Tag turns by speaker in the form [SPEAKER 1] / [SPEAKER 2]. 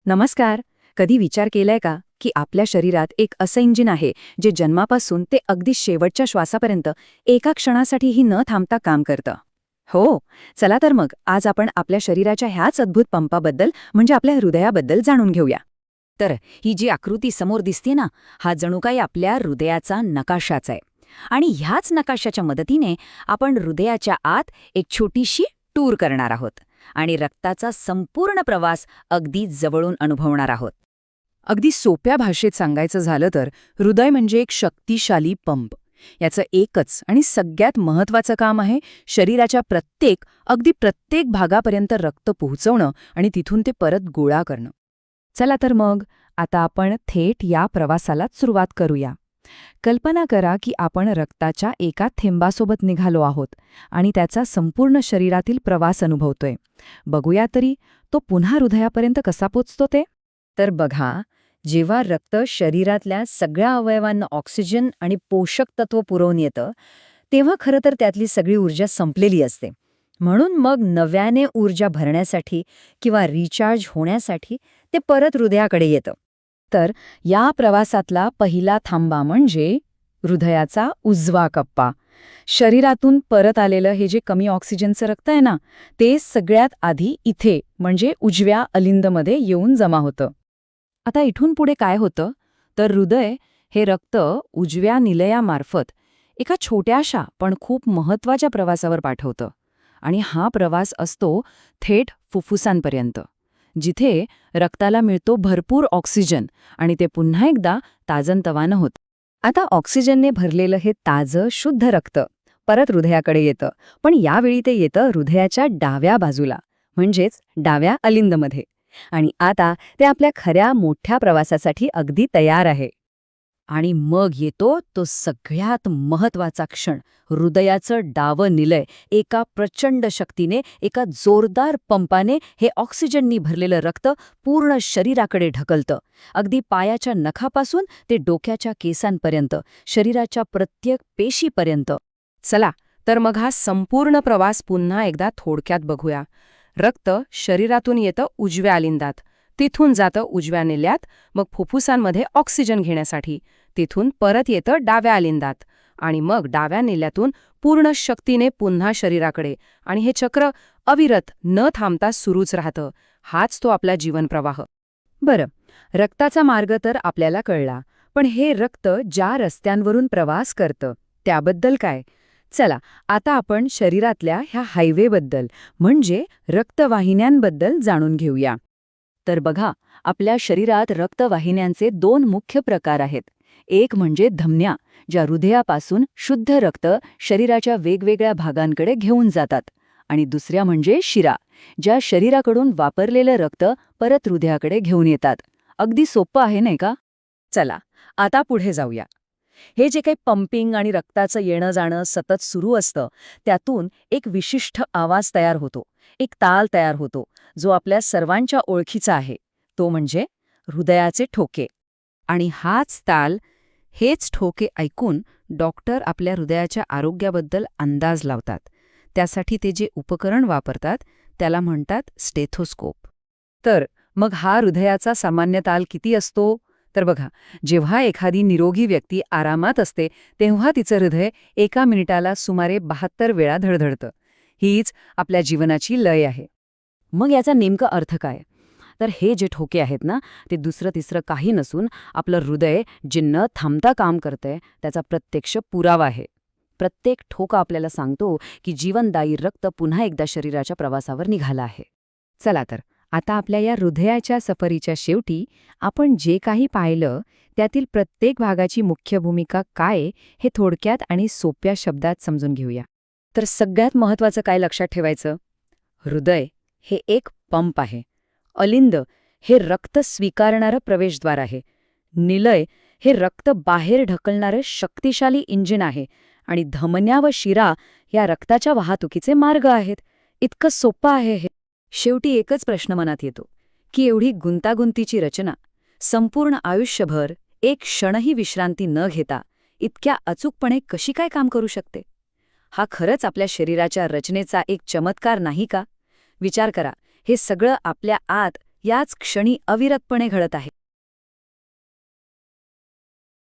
[SPEAKER 1] नमस्कार. कधी विचार केलाय का की आपल्या शरीरात एक असं इंजिन आहे जे जन्मापासून ते अगदी शेवटच्या श्वासापर्यंत एका क्षणासाठीही न थांबता काम करतं? हो. चला तर मग आज आपण आपल्या शरीराच्या ह्याच अद्भुत पंपाबद्दल म्हणजे आपल्या हृदयाबद्दल जाणून घेऊया.
[SPEAKER 2] तर ही जी आकृती समोर दिसते ना, हा जणू काही आपल्या हृदयाचा नकाशाच आहे. आणि ह्याच नकाशाच्या मदतीने आपण हृदयाच्या आत एक छोटीशी टूर करणार आहोत आणि रक्ताचा संपूर्ण प्रवास अगदी जवळून अनुभवणार आहोत.
[SPEAKER 1] अगदी सोप्या भाषेत सांगायचं झालं तर हृदय म्हणजे एक शक्तिशाली पंप. याचं एकच आणि सगळ्यात महत्त्वाचं काम आहे शरीराच्या अगदी प्रत्येक भागापर्यंत रक्त पोहोचवणं आणि तिथून ते परत गोळा करणं. चला तर मग आता आपण थेट या प्रवासाला सुरुवात करूया. कल्पना करा की आपण रक्ताच्या एका थेंबासोबत निघालो आहोत आणि त्याचा संपूर्ण शरीरातील प्रवास अनुभवतोय. बघूया तरी तो पुन्हा हृदयापर्यंत कसा पोचतो ते. तर बघा, जेव्हा रक्त शरीरातल्या सगळ्या अवयवांना ऑक्सिजन आणि पोषक तत्व पुरवून येतं तेव्हा खरं तर त्यातली सगळी ऊर्जा संपलेली असते. म्हणून मग नव्याने ऊर्जा भरण्यासाठी किंवा रिचार्ज होण्यासाठी ते परत हृदयाकडे येतं. तर या प्रवासातला पहिला थांबा म्हणजे हृदयाचा उजवा कप्पा. शरीरातून परत आलेलं हे जे कमी ऑक्सिजनचं रक्त आहे ना, ते सगळ्यात आधी इथे म्हणजे उजव्या अलिंदमध्ये येऊन जमा होतं. आता इथून पुढे काय होतं तर हृदय हे रक्त उजव्या निलयामार्फत एका छोट्याशा पण खूप महत्त्वाच्या प्रवासावर पाठवतं. आणि हा प्रवास असतो थेट फुफ्फुसांपर्यंत, जिथे रक्ताला मिळतो भरपूर ऑक्सिजन आणि ते पुन्हा एकदा ताजंतवानं होतं. आता ऑक्सिजनने भरलेलं हे ताजं शुद्ध रक्त परत हृदयाकडे येतं, पण यावेळी ते येतं हृदयाच्या डाव्या बाजूला म्हणजेच डाव्या अलिंदमध्ये. आणि आता ते आपल्या खऱ्या मोठ्या प्रवासासाठी अगदी तयार आहे. आणि मग येतो तो सगळ्यात महत्त्वाचा क्षण. हृदयाचं डावं निलय एका प्रचंड शक्तीने, एका जोरदार पंपाने हे ऑक्सिजननी भरलेलं रक्त पूर्ण शरीराकडे ढकलतं. अगदी पायाच्या नखापासून ते डोक्याच्या केसांपर्यंत, शरीराच्या प्रत्येक पेशीपर्यंत. चला तर मग हा संपूर्ण प्रवास पुन्हा एकदा थोडक्यात बघूया. रक्त शरीरातून येतं उजव्या अलिंदात, तिथून जातं उजव्या निल्यात, मग फुफ्फुसांमध्ये ऑक्सिजन घेण्यासाठी, तिथून परत येतं डाव्या अलिंदात आणि मग डाव्या निल्यातून पूर्ण शक्तीने पुन्हा शरीराकडे. आणि हे चक्र अविरत न थांबता सुरूच राहतं. हाच तो आपला जीवनप्रवाह. बरं, रक्ताचा मार्ग तर आपल्याला कळला, पण हे रक्त ज्या रस्त्यांवरून प्रवास करतं त्याबद्दल काय? चला आता आपण शरीरातल्या ह्या हायवेबद्दल म्हणजे रक्तवाहिन्यांबद्दल जाणून घेऊया. तर बघा, आपल्या शरीरात रक्तवाहिन्यांचे दोन मुख्य प्रकार आहेत. एक म्हणजे धमन्या, ज्या हृदयापासून शुद्ध रक्त शरीराच्या वेगवेगळ्या भागांकडे घेऊन जातात. आणि दुसऱ्या म्हणजे शिरा, ज्या शरीराकडून वापरलेलं रक्त परत हृदयाकडे घेऊन येतात. अगदी सोपं आहे नाही का? चला आता पुढे जाऊया. हे जे काही पंपिंग आणि रक्ताचं येणं जाणं सतत सुरू असतं, त्यातून एक विशिष्ट आवाज तयार होतो, एक ताल तयार होतो, जो आपल्या सर्वांच्या ओळखीचा आहे. तो म्हणजे हृदयाचे ठोके. आणि हाच ताल, हेच ठोके ऐकून डॉक्टर आपल्या हृदयाच्या आरोग्याबद्दल अंदाज लावतात. त्यासाठी ते जे उपकरण वापरतात त्याला म्हणतात स्टेथोस्कोप. तर मग हा हृदयाचा सामान्य ताल किती असतो? तर बघा, जेव्हा एखादी निरोगी व्यक्ती आरामात असते तेव्हा तिचं हृदय एका मिनिटाला सुमारे 72 वेळा धडधडतं. हीच आपल्या जीवनाची लय आहे. मग याचा नेमका अर्थ काय? तर हे जे ठोके आहेत ना, ते दुसरं तिसरं काही नसून आपलं हृदय जे न थांबता काम करतंय त्याचा प्रत्यक्ष पुरावा आहे. प्रत्येक ठोका आपल्याला सांगतो की जीवनदायी रक्त पुन्हा एकदा शरीराच्या प्रवासावर निघाला आहे. चला तर आता आपल्या या हृदयाच्या सफरीच्या शेवटी आपण जे काही पाहिलं त्यातील प्रत्येक भागाची मुख्य भूमिका काय हे थोडक्यात आणि सोप्या शब्दात समजून घेऊया. तर सगळ्यात महत्त्वाचं काय लक्षात ठेवायचं? हृदय हे एक पंप आहे. अलिंद हे रक्त स्वीकारणारं प्रवेशद्वार आहे. निलय हे रक्त बाहेर ढकलणारं शक्तिशाली इंजिन आहे. आणि धमन्या व शिरा या रक्ताच्या वाहतुकीचे मार्ग आहेत. इतकं सोपं आहे हे. शेवटी एकच प्रश्न मनात येतो की एवढी गुंतागुंतीची रचना संपूर्ण आयुष्यभर एक क्षणही विश्रांती न घेता इतक्या अचूकपणे कशी काय काम करू शकते? हा खरंच आपल्या शरीराच्या रचनेचा एक चमत्कार नाही का? विचार करा, हे सगळं आपल्या आत
[SPEAKER 2] याच क्षणी अविरतपणे घडत आहे.